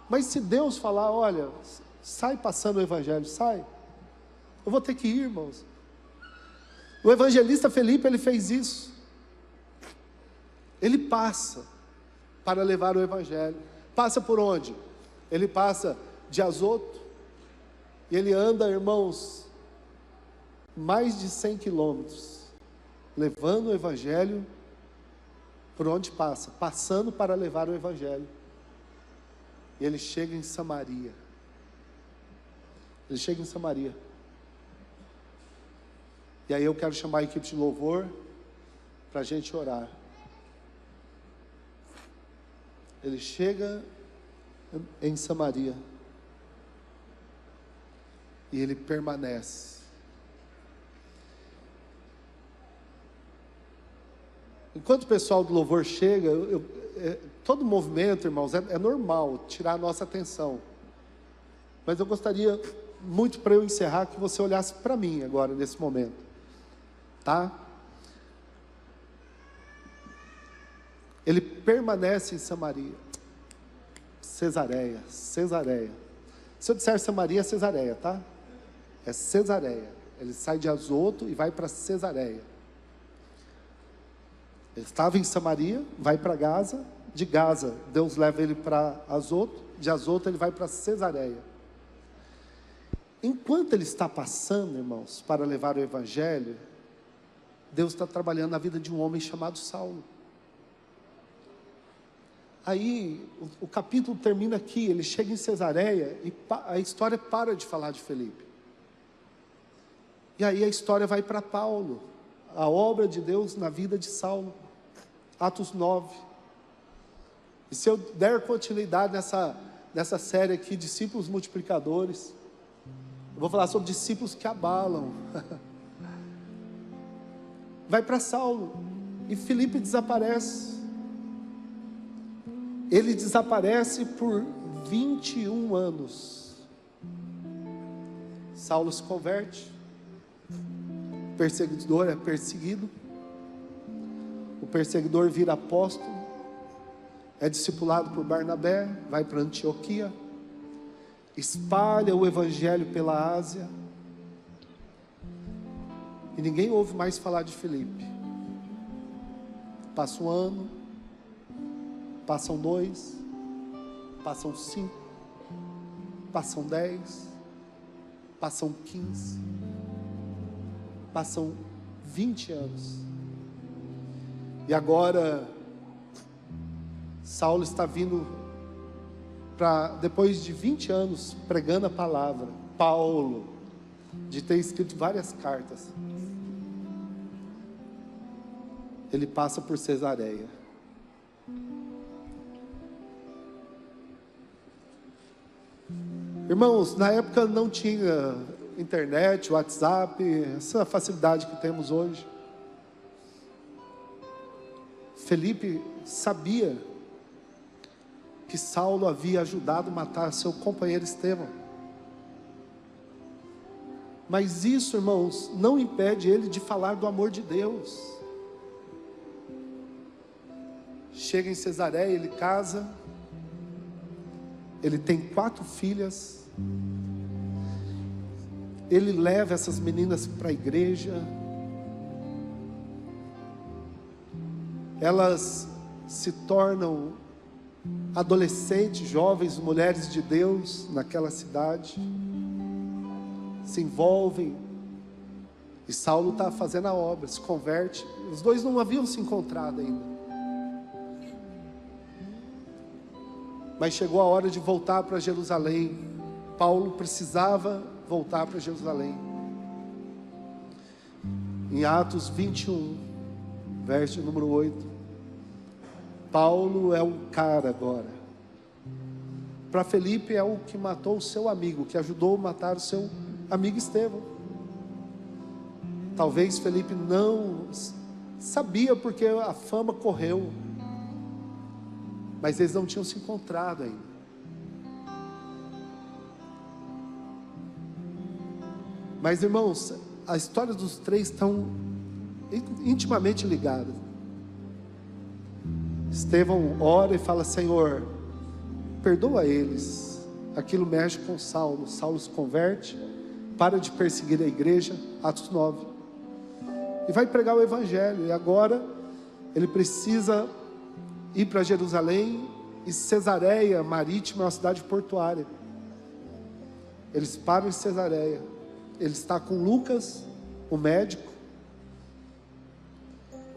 Mas se Deus falar, olha, sai passando o evangelho, sai, eu vou ter que ir, irmãos. O evangelista Felipe, ele fez isso. Ele passa para levar o evangelho. Passa por onde? Ele passa de Azoto, e ele anda, irmãos, mais de 100 quilômetros, levando o evangelho por onde passa, passando para levar o evangelho. E ele chega em Samaria. Ele chega em Samaria. E aí eu quero chamar a equipe de louvor para a gente orar. Ele chega em Samaria. E ele permanece. Enquanto o pessoal do louvor chega, todo movimento, irmãos, é normal tirar a nossa atenção. Mas eu gostaria muito, para eu encerrar, que você olhasse para mim agora, nesse momento. Tá? Ele permanece em Samaria. Cesareia. Se eu disser Samaria, é Cesareia, tá? É Cesareia. Ele sai de Azoto e vai para Cesareia. Ele estava em Samaria, vai para Gaza. De Gaza, Deus leva ele para Azoto. De Azoto, ele vai para Cesareia. Enquanto ele está passando, irmãos, para levar o evangelho, Deus está trabalhando na vida de um homem chamado Saulo. Aí, o capítulo termina aqui, ele chega em Cesareia e a história para de falar de Felipe. E aí a história vai para Paulo, a obra de Deus na vida de Saulo. Atos 9. E se eu der continuidade nessa série aqui, discípulos multiplicadores, eu vou falar sobre discípulos que abalam. Vai para Saulo, e Filipe desaparece. Ele desaparece por 21 anos. Saulo se converte, o perseguidor é perseguido, o perseguidor vira apóstolo, é discipulado por Barnabé, vai para Antioquia, espalha o evangelho pela Ásia, e ninguém ouve mais falar de Filipe. Passa um ano, passam 2, passam 5, passam 10, passam 15, passam 20 anos. E agora, Saulo está vindo para, depois de 20 anos pregando a palavra, Paulo, de ter escrito várias cartas, ele passa por Cesareia. Irmãos, na época não tinha internet, WhatsApp, essa facilidade que temos hoje. Felipe sabia que Saulo havia ajudado a matar seu companheiro Estevão. Mas isso, irmãos, não impede ele de falar do amor de Deus. Chega em Cesareia, ele casa, ele tem 4 filhas, ele leva essas meninas para a igreja, elas se tornam adolescentes, jovens, mulheres de Deus naquela cidade, se envolvem, e Saulo está fazendo a obra, se converte. Os dois não haviam se encontrado ainda, mas chegou a hora de voltar para Jerusalém. Paulo precisava voltar para Jerusalém. Em Atos 21, verso número 8, Paulo é o cara agora. Para Felipe é o que matou o seu amigo, que ajudou a matar o seu amigo Estevão. Talvez Felipe não sabia, porque a fama correu, mas eles não tinham se encontrado ainda. Mas, irmãos, a história dos 3 estão intimamente ligadas. Estevão ora e fala: Senhor, perdoa eles. Aquilo mexe com Saulo. Saulo se converte, para de perseguir a igreja, Atos 9, e vai pregar o evangelho. E agora ele precisa ir para Jerusalém, e Cesareia Marítima é uma cidade portuária. Eles param em Cesareia. Ele está com Lucas, o médico.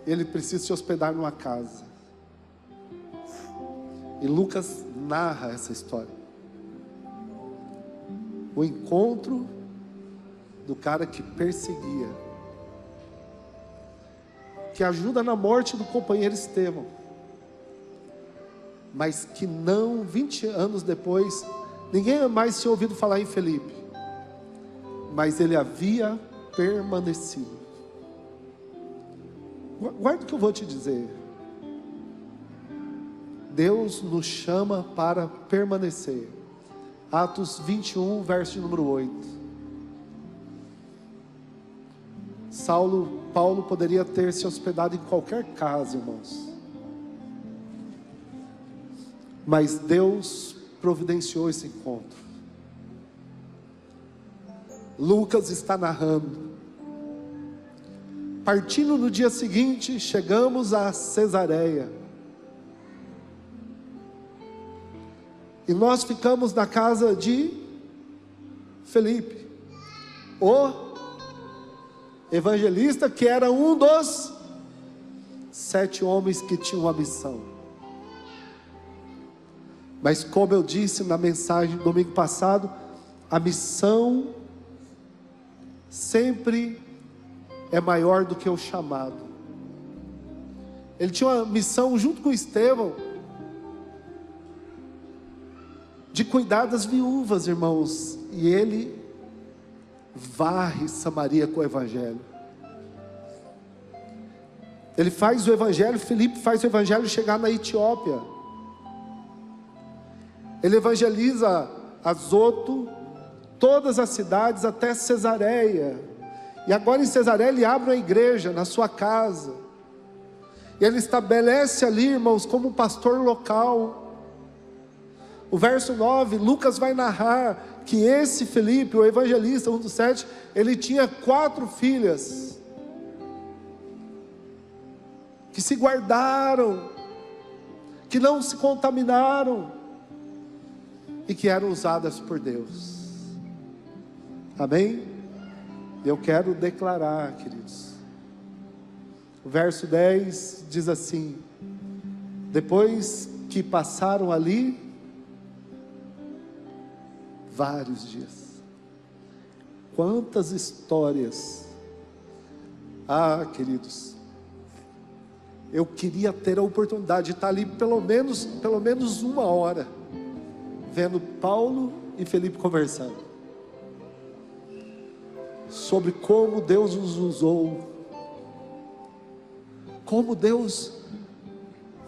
Ele precisa se hospedar numa casa. E Lucas narra essa história. O encontro do cara que perseguia, que ajuda na morte do companheiro Estevão, mas que não, 20 anos depois, ninguém mais tinha ouvido falar em Felipe, mas ele havia permanecido. Guarda o que eu vou te dizer. Deus nos chama para permanecer. Atos 21, verso número 8. Paulo poderia ter se hospedado em qualquer casa, irmãos, mas Deus providenciou esse encontro. Lucas está narrando. Partindo no dia seguinte, chegamos a Cesareia, e nós ficamos na casa de Felipe, o evangelista, que era um dos 7 homens que tinham a missão. Mas como eu disse na mensagem do domingo passado, a missão sempre é maior do que o chamado. Ele tinha uma missão junto com Estevão de cuidar das viúvas, irmãos. E ele varre Samaria com o evangelho. Ele faz o evangelho, Filipe faz o evangelho chegar na Etiópia. Ele evangeliza Azoto, todas as cidades até Cesareia. E agora em Cesareia ele abre uma igreja na sua casa. E ele estabelece ali, irmãos, como um pastor local. O verso 9, Lucas vai narrar que esse Filipe, o evangelista, um dos 7, ele tinha 4 filhas que se guardaram, que não se contaminaram e que eram usadas por Deus. Amém? Eu quero declarar, queridos. O verso 10 diz assim: depois que passaram ali vários dias. Quantas histórias. Ah, queridos, eu queria ter a oportunidade de estar ali pelo menos 1 hora, vendo Paulo e Felipe conversando sobre como Deus os usou, como Deus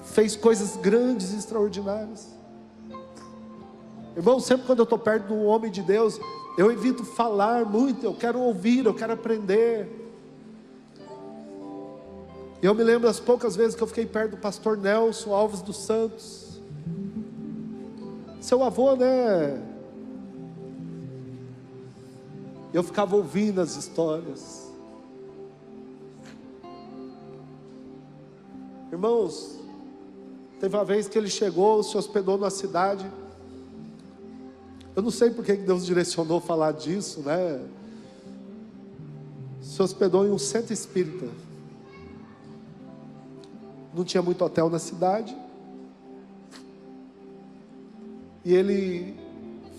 fez coisas grandes e extraordinárias. Irmão, sempre quando eu estou perto de um homem de Deus, eu evito falar muito, eu quero ouvir, eu quero aprender. Eu me lembro das poucas vezes que eu fiquei perto do pastor Nelson Alves dos Santos, seu avô, né? Eu ficava ouvindo as histórias. Irmãos, teve uma vez que ele chegou, se hospedou na cidade. Eu não sei porque Deus direcionou falar disso, né? Se hospedou em um centro espírita. Não tinha muito hotel na cidade. E ele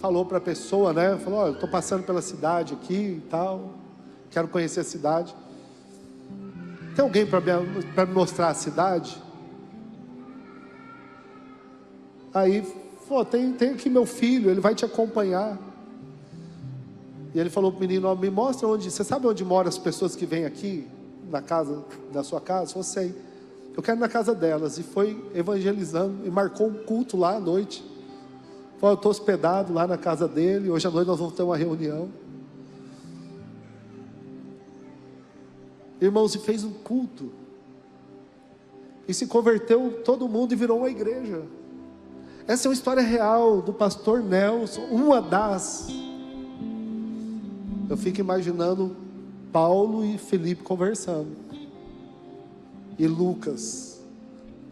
falou para a pessoa, né? Falou: olha, eu estou passando pela cidade aqui e tal, quero conhecer a cidade. Tem alguém para me mostrar a cidade? Aí falou: tem aqui meu filho, ele vai te acompanhar. E ele falou para o menino: ó, me mostra onde, você sabe onde moram as pessoas que vêm aqui, na casa, da sua casa? Eu falei: sei, eu quero ir na casa delas. E foi evangelizando, e marcou um culto lá à noite. Falou: eu estou hospedado lá na casa dele, hoje à noite nós vamos ter uma reunião. Irmãos, e fez um culto, e se converteu todo mundo e virou uma igreja. Essa é uma história real do pastor Nelson, uma das. Eu fico imaginando Paulo e Felipe conversando, e Lucas,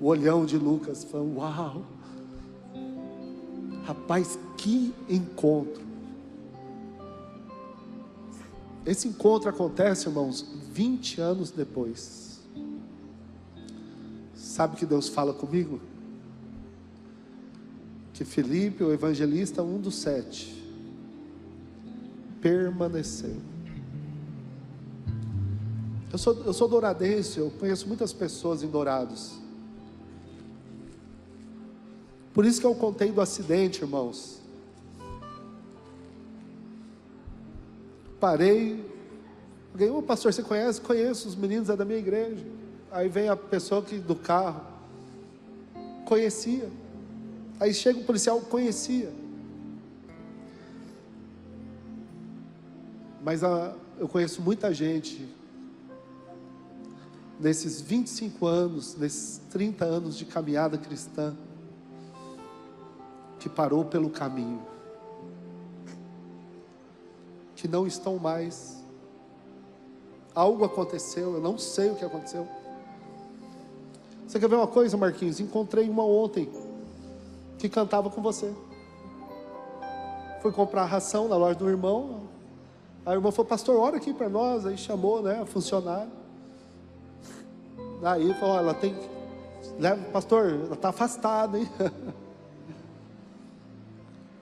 o olhão de Lucas, falando: uau, rapaz, que encontro. Esse encontro acontece, irmãos, 20 anos depois. Sabe que Deus fala comigo? Que Filipe, o evangelista, um dos 7, permaneceu. Eu sou douradense, eu conheço muitas pessoas em Dourados. Por isso que eu contei do acidente, irmãos. Parei, alguém: ô pastor, você conhece? Conheço, os meninos é da minha igreja. Aí vem a pessoa que, do carro, conhecia. Aí chega o policial, conhecia. Mas eu conheço muita gente, nesses 25 anos, nesses 30 anos de caminhada cristã, que parou pelo caminho, que não estão mais. Algo aconteceu, eu não sei o que aconteceu. Você quer ver uma coisa, Marquinhos? Encontrei uma ontem que cantava com você. Fui comprar ração na loja do irmão. Aí o irmão falou: pastor, ora aqui para nós. Aí chamou, né, a funcionária. Aí falou: ela tem, leva, pastor, ela está afastada, hein?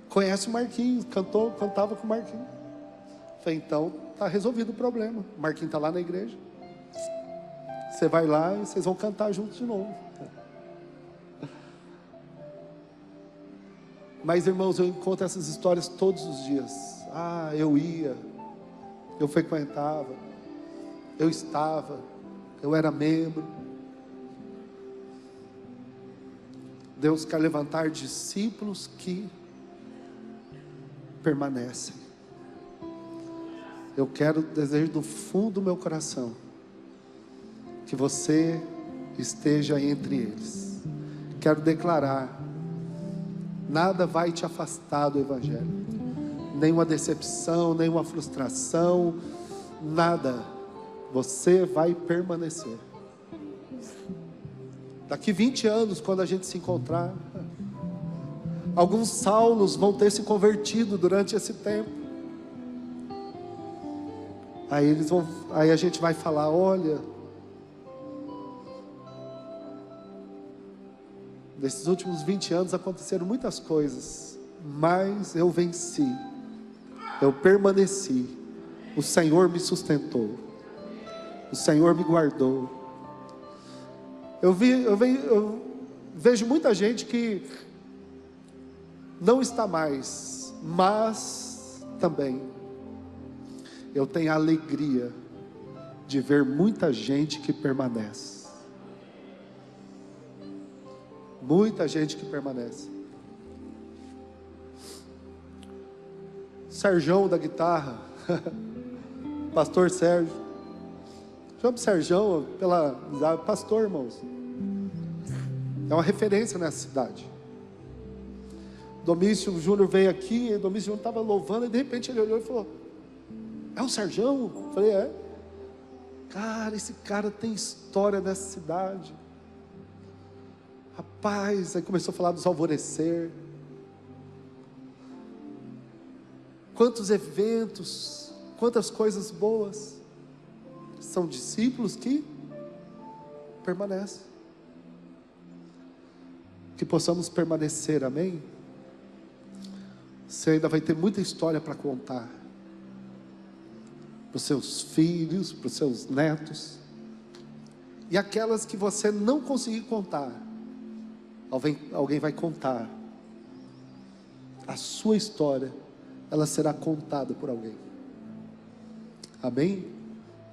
Conhece o Marquinhos, cantava com o Marquinhos. Falei: então está resolvido o problema. O Marquinhos está lá na igreja. Você vai lá e vocês vão cantar juntos de novo. Mas, irmãos, eu encontro essas histórias todos os dias. Ah, eu ia, eu frequentava, eu estava, eu era membro. Deus quer levantar discípulos que permanecem. Eu quero, desejo do fundo do meu coração, que você esteja entre eles. Quero declarar: nada vai te afastar do Evangelho, nenhuma decepção, nenhuma frustração, nada. Você vai permanecer. Daqui 20 anos, quando a gente se encontrar, alguns Saulos vão ter se convertido durante esse tempo. Aí a gente vai falar: olha, nesses últimos 20 anos aconteceram muitas coisas, mas eu venci, eu permaneci, o Senhor me sustentou, o Senhor me guardou. Eu vejo muita gente que não está mais, mas também eu tenho a alegria de ver muita gente que permanece. Muita gente que permanece. Serjão da guitarra, Pastor Sérgio. Chama o Serjão pela pastor, irmãos. É uma referência nessa cidade. Domício Júnior veio aqui, e Domício Júnior estava louvando, e de repente ele olhou e falou: é o Serjão? Eu falei: é. Cara, esse cara tem história nessa cidade. Rapaz, aí começou a falar dos alvorecer. Quantos eventos, quantas coisas boas. São discípulos que permanecem. Que possamos permanecer, amém? Você ainda vai ter muita história para contar. Para os seus filhos, para os seus netos. E aquelas que você não conseguir contar, alguém vai contar. A sua história, ela será contada por alguém. Amém?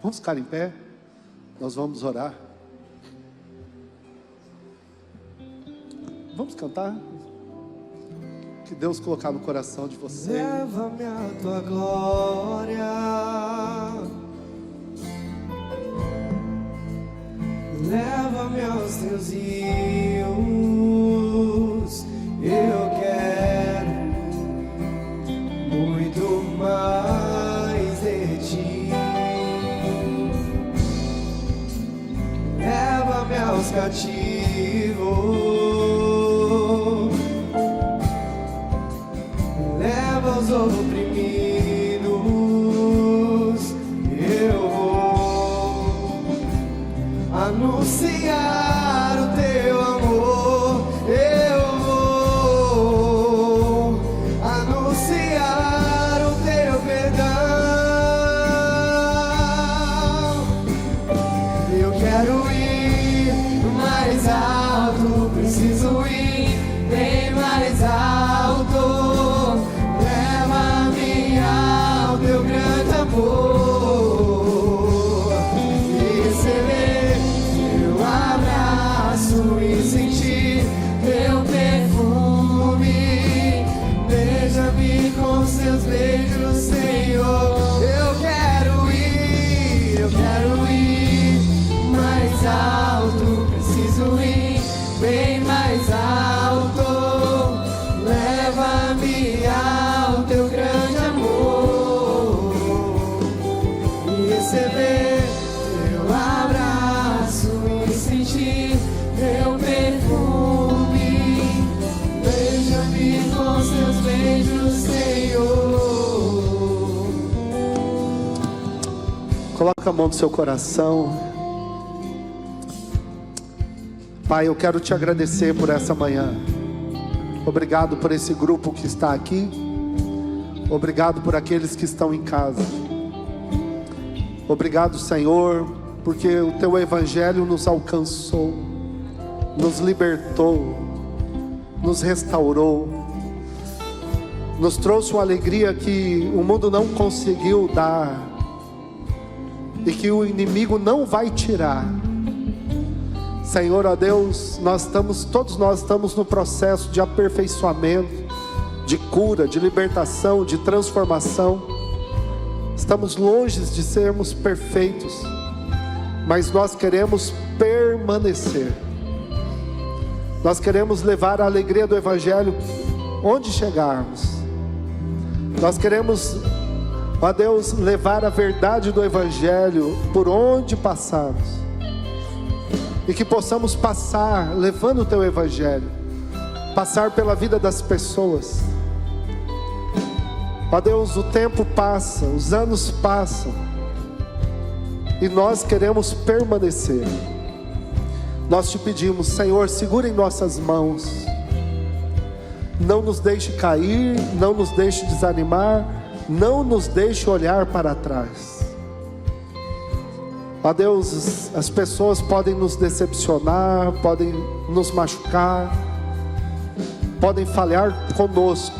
Vamos ficar em pé, nós vamos orar. Vamos cantar? Que Deus colocar no coração de você. Leva-me a tua glória, leva-me aos teus rios. Eu quero muito mais de ti. Leva-me aos cativos, leva aos oprimidos. Eu vou anunciar o teu amor. Eu vou anunciar o teu perdão. Eu quero ir mais alto, preciso ir bem mais alto. Leva-me ao teu grande amor, e receber teu abraço e sentir teu perfume. Beija-me com seus beijos, Senhor. Eu quero ir mais alto, preciso ir bem mais alto. Leva-me ao teu grande amor, e receber teu abraço e sentir teu perfume. Beija-me com seus beijos, Senhor. Coloca a mão no seu coração. Pai, eu quero te agradecer por essa manhã. Obrigado por esse grupo que está aqui. Obrigado por aqueles que estão em casa. Obrigado, Senhor, porque o Teu Evangelho nos alcançou, nos libertou, nos restaurou, nos trouxe uma alegria que o mundo não conseguiu dar e que o inimigo não vai tirar. Senhor, ó Deus, todos nós estamos no processo de aperfeiçoamento, de cura, de libertação, de transformação. Estamos longe de sermos perfeitos, mas nós queremos permanecer. Nós queremos levar a alegria do Evangelho onde chegarmos. Nós queremos, ó Deus, levar a verdade do Evangelho por onde passarmos. E que possamos passar levando o Teu Evangelho, passar pela vida das pessoas. Ó Deus, o tempo passa, os anos passam, e nós queremos permanecer. Nós Te pedimos, Senhor, segura em nossas mãos, não nos deixe cair, não nos deixe desanimar, não nos deixe olhar para trás. Ó Deus, as pessoas podem nos decepcionar, podem nos machucar, podem falhar conosco,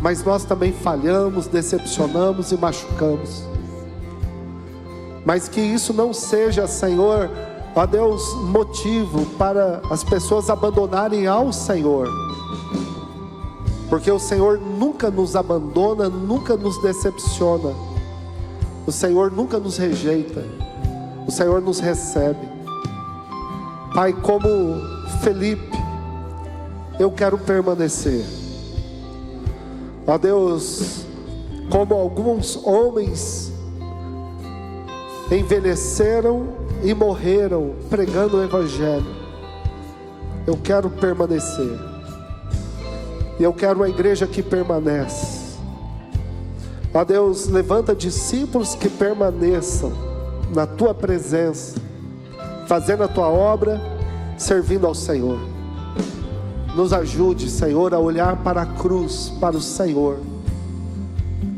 mas nós também falhamos, decepcionamos e machucamos. Mas que isso não seja, Senhor, ó Deus, motivo para as pessoas abandonarem ao Senhor, porque o Senhor nunca nos abandona, nunca nos decepciona. O Senhor nunca nos rejeita, o Senhor nos recebe. Pai, como Felipe, eu quero permanecer. Ó Deus, como alguns homens envelheceram e morreram pregando o Evangelho, eu quero permanecer. E eu quero uma igreja que permanece. Ó Deus, levanta discípulos que permaneçam na Tua presença, fazendo a Tua obra, servindo ao Senhor. Nos ajude, Senhor, a olhar para a cruz, para o Senhor,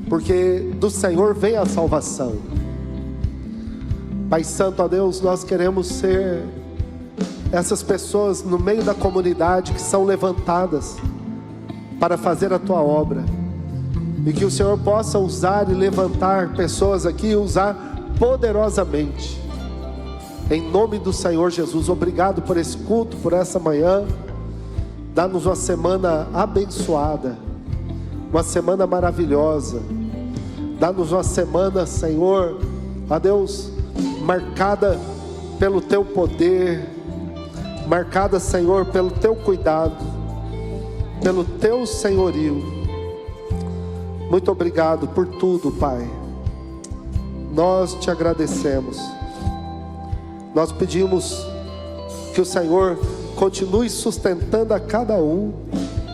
porque do Senhor vem a salvação. Pai Santo, ó Deus, nós queremos ser essas pessoas no meio da comunidade que são levantadas para fazer a Tua obra. E que o Senhor possa usar e levantar pessoas aqui, usar poderosamente. Em nome do Senhor Jesus, obrigado por esse culto, por essa manhã. Dá-nos uma semana abençoada, uma semana maravilhosa. Dá-nos uma semana, Senhor, ó Deus, marcada pelo Teu poder, marcada, Senhor, pelo Teu cuidado, pelo Teu senhorio. Muito obrigado por tudo, Pai. Nós Te agradecemos. Nós pedimos que o Senhor continue sustentando a cada um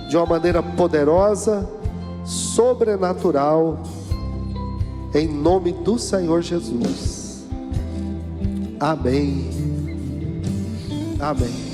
de uma maneira poderosa, sobrenatural, em nome do Senhor Jesus. Amém. Amém.